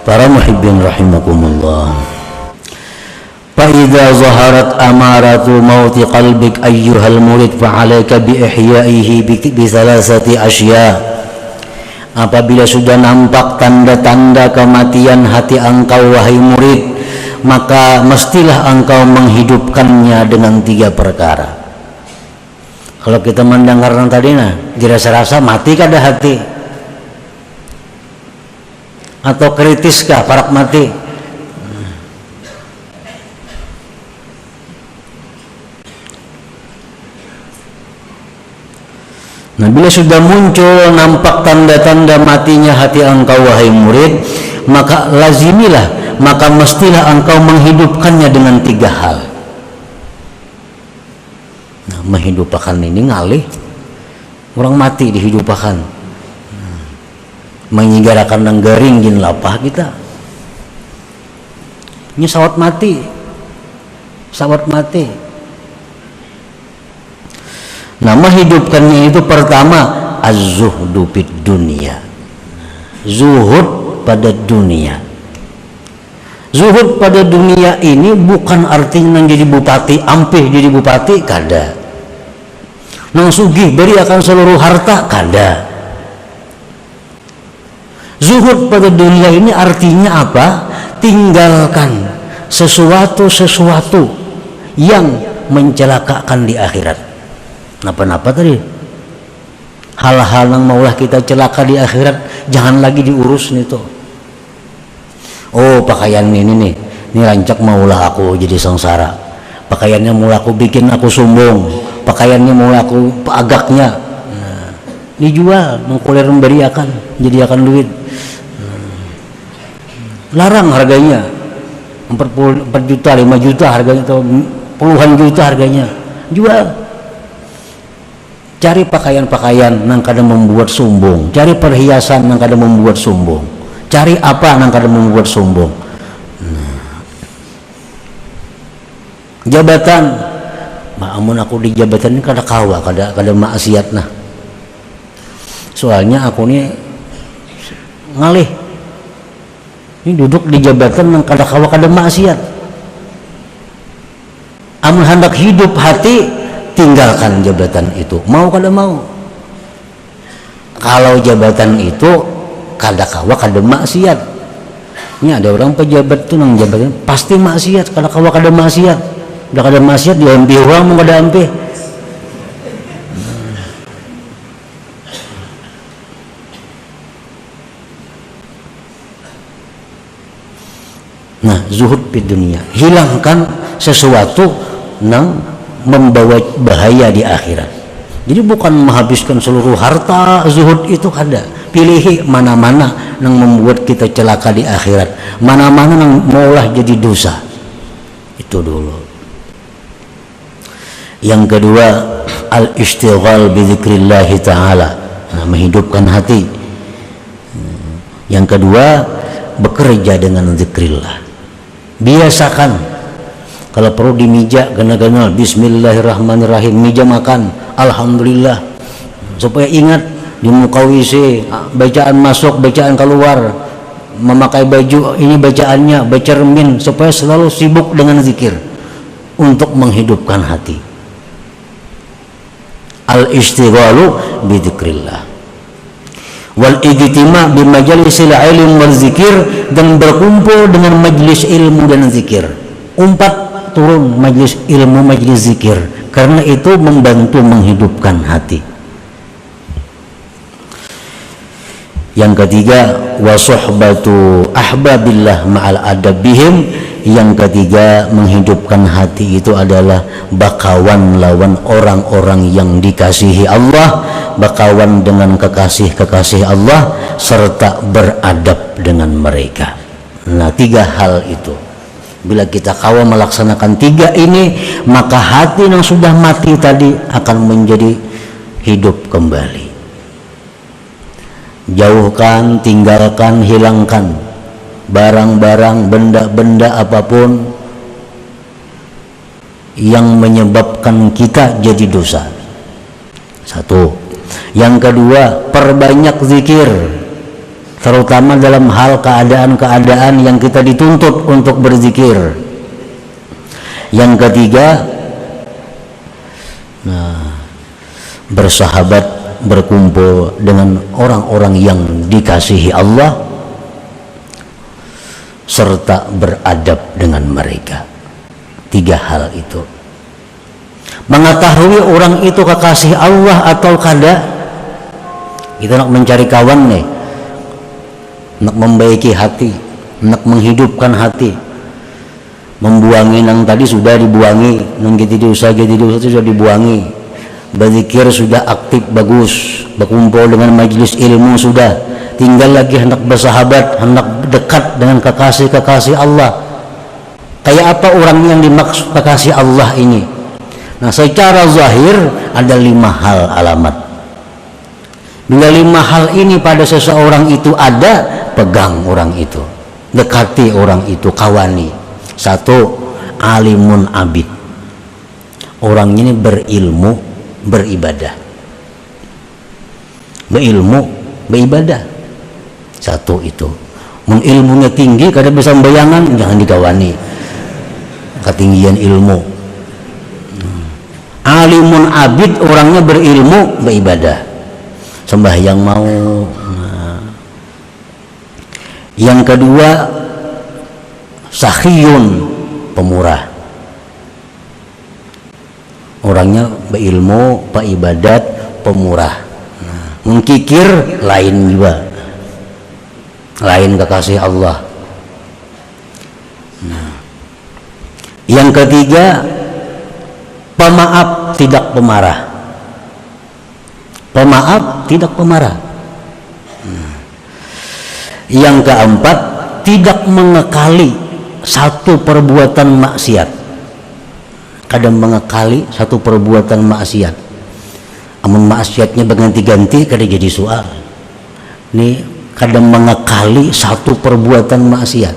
Para muhibbin rahimakumullah, fa idza zaharat amaratu mauti qalbik ayyuhal murid fa 'alaika bi ihyaihi bi thalathati asya. Apabila sudah nampak tanda-tanda kematian hati engkau wahai murid, maka mestilah engkau menghidupkannya dengan 3 perkara. Kalau kita mendengar tadi dirasa-rasa mati kada hati, atau kritiskah parak mati? Nah, bila sudah muncul nampak tanda-tanda matinya hati engkau wahai murid, maka lazimilah, maka mestilah engkau menghidupkannya dengan 3 hal. Nah, menghidupkan ini ngalih orang mati dihidupkan, menginggarakan nang garing gin lapah kita. Ini sawat mati. Nah, menghidupkannya itu pertama az-zuhdu fid dunya. Zuhud pada dunia. Zuhud pada dunia ini bukan artinya nang jadi bupati, ampih jadi bupati, kada. Nang sugih beri akan seluruh harta, kada. Zuhud pada dunia ini artinya apa? Tinggalkan sesuatu yang mencelakakan di akhirat. Napa-napa tadi? Hal-hal yang maulah kita celaka di akhirat, jangan lagi diurus nih tuh. Oh, pakaian ini rancak maulah aku jadi sengsara. Pakaiannya maulah aku bikin aku sombong. Pakaiannya maulah aku agaknya. Nah, dijual, mengkulir memberi akan, jadi akan duit. Larang harganya 4 juta, 5 juta harganya, atau puluhan juta harganya, jual. Cari pakaian-pakaian nang kada membuat sombong, cari perhiasan nang kada membuat sombong, cari apa nang kada membuat sombong. Jabatan, amun aku di jabatan ini kada kawa, kada maksiat nah. Soalnya aku ini ngalih, ini duduk di jabatan yang kada kawa kada maksiat. Amun hendak hidup hati, tinggalkan jabatan itu, mau kada mau. Kalau jabatan itu kada kawa kada maksiat. Ini ada orang pejabat tuh nang jabatan pasti maksiat, kada kawa kada maksiat. Udah kada maksiat diambil uang mau kada ambil. Nah, zuhud di dunia, hilangkan sesuatu yang membawa bahaya di akhirat. Jadi bukan menghabiskan seluruh harta, zuhud itu kada. Pilih mana-mana yang membuat kita celaka di akhirat, mana-mana yang maulah jadi dosa. Itu dulu. Yang kedua, al-ishtighal bi dzikrillah ta'ala. Nah, menghidupkan hati. Yang kedua, bekerja dengan zikrillah. Biasakan kalau perlu di meja gana-gana bismillahirrahmanirrahim, meja makan alhamdulillah, supaya ingat di muka WC bacaan masuk bacaan keluar, memakai baju ini bacaannya, baca cermin, supaya selalu sibuk dengan zikir untuk menghidupkan hati. Al-istighalu bi dzikrillah wal ijtima' bi majalisil ilm wal zikir, dan berkumpul dengan majlis ilmu dan zikir. 4 turun majlis ilmu, majlis zikir, karena itu membantu menghidupkan hati. Yang ketiga, wa suhbatu ahbabillah ma'al adabihim. Yang ketiga, menghidupkan hati itu adalah bakawan lawan orang-orang yang dikasihi Allah, bakawan dengan kekasih-kekasih Allah, serta beradab dengan mereka. Nah, 3 hal itu, bila kita kawa melaksanakan 3 ini, maka hati yang sudah mati tadi akan menjadi hidup kembali. Jauhkan, tinggalkan, hilangkan barang-barang, benda-benda apapun yang menyebabkan kita jadi dosa. 1. Yang kedua, perbanyak zikir. terutama dalam hal keadaan-keadaan yang kita dituntut untuk berzikir. Yang ketiga, bersahabat, berkumpul dengan orang-orang yang dikasihi Allah serta beradab dengan mereka. 3 hal itu. Mengetahui orang itu kekasih Allah atau kada. Kita nak mencari kawan nih, nak membaiki hati, nak menghidupkan hati, membuangi yang tadi sudah dibuangi, yang gitu sudah dibuangi, berzikir sudah aktif bagus, berkumpul dengan majelis ilmu sudah, tinggal lagi hendak bersahabat, hendak dekat dengan kekasih Allah. Kayak apa orang yang dimaksud kekasih Allah ini? Nah, secara zahir ada 5 hal alamat. Bila 5 hal ini pada seseorang itu ada, pegang orang itu, dekati orang itu, kawani. 1, alimun abid. Orang ini berilmu, beribadah. Berilmu, beribadah. 1 itu. Mengilmunya tinggi, kada bisa membayangan, jangan dikawani. Ketinggian ilmu. Alimun abid, orangnya berilmu, beribadah. Sembahyang mau. Yang kedua, sakhiyun, pemurah. Orangnya berilmu, beribadat, pemurah. Mengkikir lain juga, lain kekasih Allah. Yang ketiga, pemaaf, tidak pemarah. Pemaaf, tidak pemarah. Yang keempat, tidak mengekali satu perbuatan maksiat. Kadang mengekali satu perbuatan maksiat. Amun maksiatnya berganti-ganti, kadang jadi soal. Ini kadang mengekali satu perbuatan maksiat.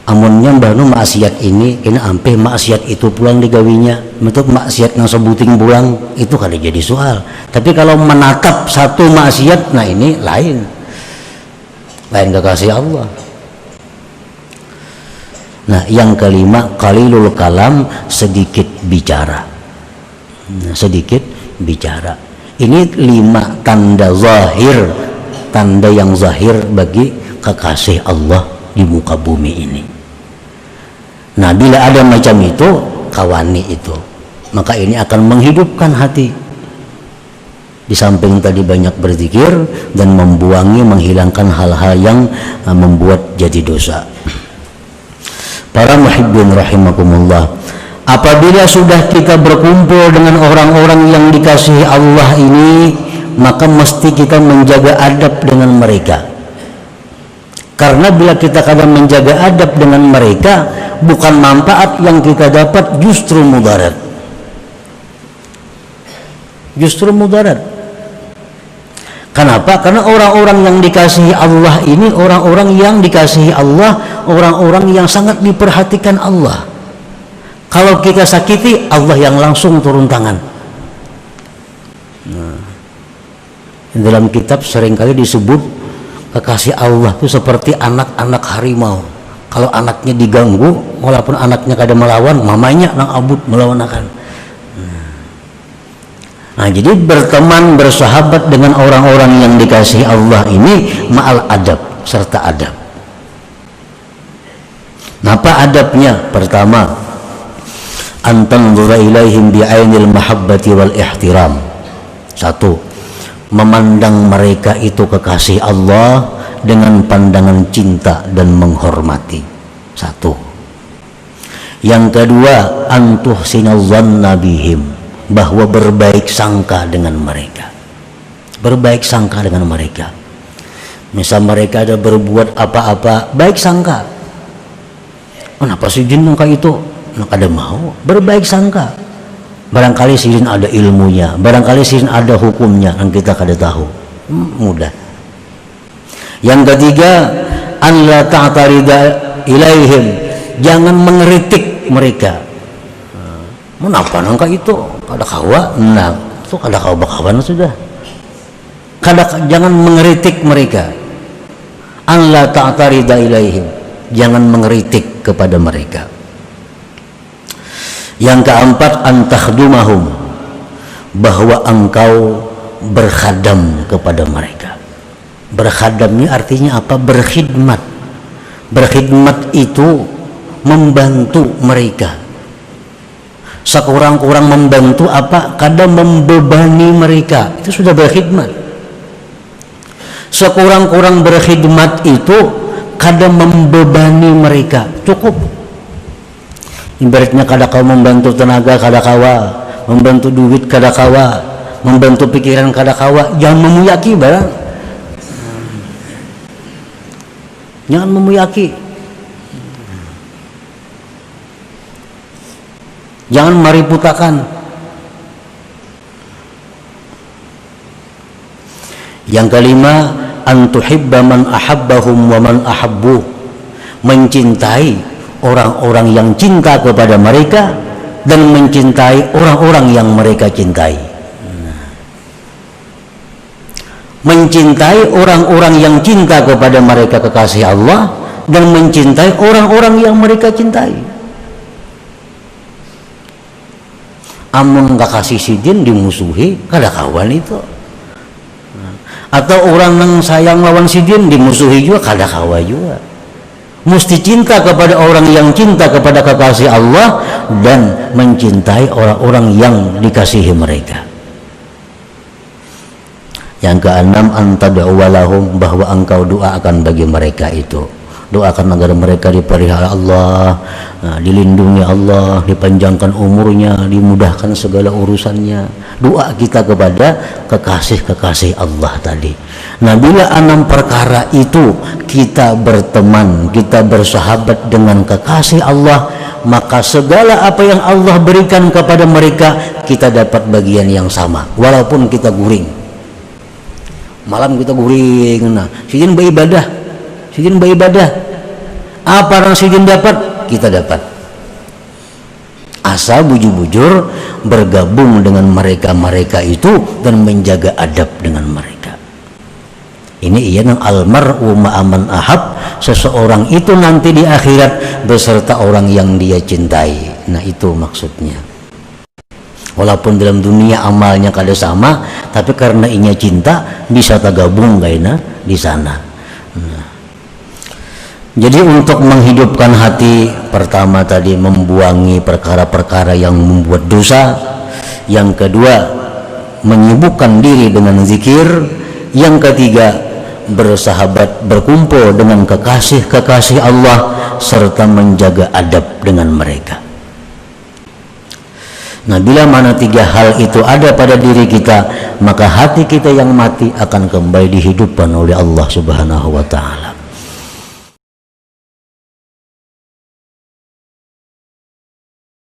Amunnya mbahnu maksiat ini, kena ampe maksiat itu pulang digawinya, bentuk maksiat yang sebuting pulang, itu kadang jadi soal. Tapi kalau menatap satu maksiat, nah ini lain kekasih Allah. Nah, yang kelima, qalilul kalam, sedikit bicara. Sedikit bicara. Ini 5 tanda zahir, tanda yang zahir bagi kekasih Allah di muka bumi ini. Nah, bila ada macam itu, kawani itu, maka ini akan menghidupkan hati. Di samping tadi banyak berzikir dan membuangi, menghilangkan hal-hal yang membuat jadi dosa. Para muhibbin rahimakumullah, apabila sudah kita berkumpul dengan orang-orang yang dikasihi Allah ini, maka mesti kita menjaga adab dengan mereka. Karena bila kita kadang menjaga adab dengan mereka, bukan manfaat yang kita dapat, justru mudarat. Justru mudarat. Kenapa? Karena orang-orang yang dikasihi Allah ini, orang-orang yang dikasihi Allah, orang-orang yang sangat diperhatikan Allah. Kalau kita sakiti, Allah yang langsung turun tangan. Nah, dalam kitab seringkali disebut kekasih Allah itu seperti anak-anak harimau. Kalau anaknya diganggu, walaupun anaknya kada melawan, mamanya nang abut melawan akan. Nah, jadi berteman, bersahabat dengan orang-orang yang dikasihi Allah ini ma'al adab, serta adab. Nah, apa adabnya? Pertama, antanzura ilaihim bi'ainil mahabbati wal ihtiram. 1, memandang mereka itu kekasih Allah dengan pandangan cinta dan menghormati. 1. Yang kedua, antuhsinal zanna bihim, bahwa berbaik sangka dengan mereka. Berbaik sangka dengan mereka. Misal mereka ada berbuat apa-apa, baik sangka. Kenapa sih jin kayak itu? Nak ada mau berbaik sangka. Barangkali sirin ada ilmunya, barangkali sirin ada hukumnya yang kita kada tahu. Mudah. Yang ketiga, an la ta'tarida ilaihim, jangan mengeritik mereka. Kenapa nangka itu? Kada kawa, nah itu kada kawa bakawan sudah. Jangan mengeritik mereka. an la ta'tarida ilaihim, jangan mengeritik kepada mereka. Yang keempat, an takhdumahum, bahwa engkau berkhadam kepada mereka. Berkhadam ini artinya apa? Berkhidmat. Berkhidmat itu membantu mereka. Sekurang-kurang membantu apa? Kadang membebani mereka, itu sudah berkhidmat. Sekurang-kurang berkhidmat itu kadang membebani mereka, cukup. Ibaratnya kada kau membantu tenaga kada kawa, membantu duit kada kawa, membantu pikiran kada kawa, jangan memuyaki barang. Jangan memuyaki. Jangan mariputakan. Yang kelima, an tuhibba man ahabbahum wa man ahabbu, mencintai orang-orang yang cinta kepada mereka dan mencintai orang-orang yang mereka cintai. Mencintai orang-orang yang cinta kepada mereka kekasih Allah dan mencintai orang-orang yang mereka cintai. Amun kakasih sidin dimusuhi kada kawan itu. Atau orang yang sayang lawan sidin dimusuhi juga kada kawan juga. Mesti cinta kepada orang yang cinta kepada kekasih Allah dan mencintai orang-orang yang dikasihi mereka. Yang keenam, antad'u lahum, bahwa engkau doakan bagi mereka itu. Doakan agar mereka dipelihara Allah, dilindungi Allah, dipanjangkan umurnya, dimudahkan segala urusannya. Doa kita kepada kekasih-kekasih Allah tadi. Nah, bila 6 perkara itu kita berteman, kita bersahabat dengan kekasih Allah, maka segala apa yang Allah berikan kepada mereka kita dapat bagian yang sama, walaupun kita guring. Malam kita guring, nah sidin beribadah, sidin beribadah, apa yang sidin dapat kita dapat. Asal bujur-bujur bergabung dengan mereka-mereka itu dan menjaga adab dengan mereka. Ini ia yang almar'u ma'aman ahab, seseorang itu nanti di akhirat beserta orang yang dia cintai. Nah, itu maksudnya. Walaupun dalam dunia amalnya kada sama, tapi karena inya cinta bisa tergabung gaina di sana. Nah. Jadi untuk menghidupkan hati, pertama tadi membuangi perkara-perkara yang membuat dosa. Yang kedua, menyibukkan diri dengan zikir. Yang ketiga, bersahabat, berkumpul dengan kekasih-kekasih Allah serta menjaga adab dengan mereka. Nah, bila mana 3 hal itu ada pada diri kita, maka hati kita yang mati akan kembali dihidupkan oleh Allah Subhanahu wa ta'ala.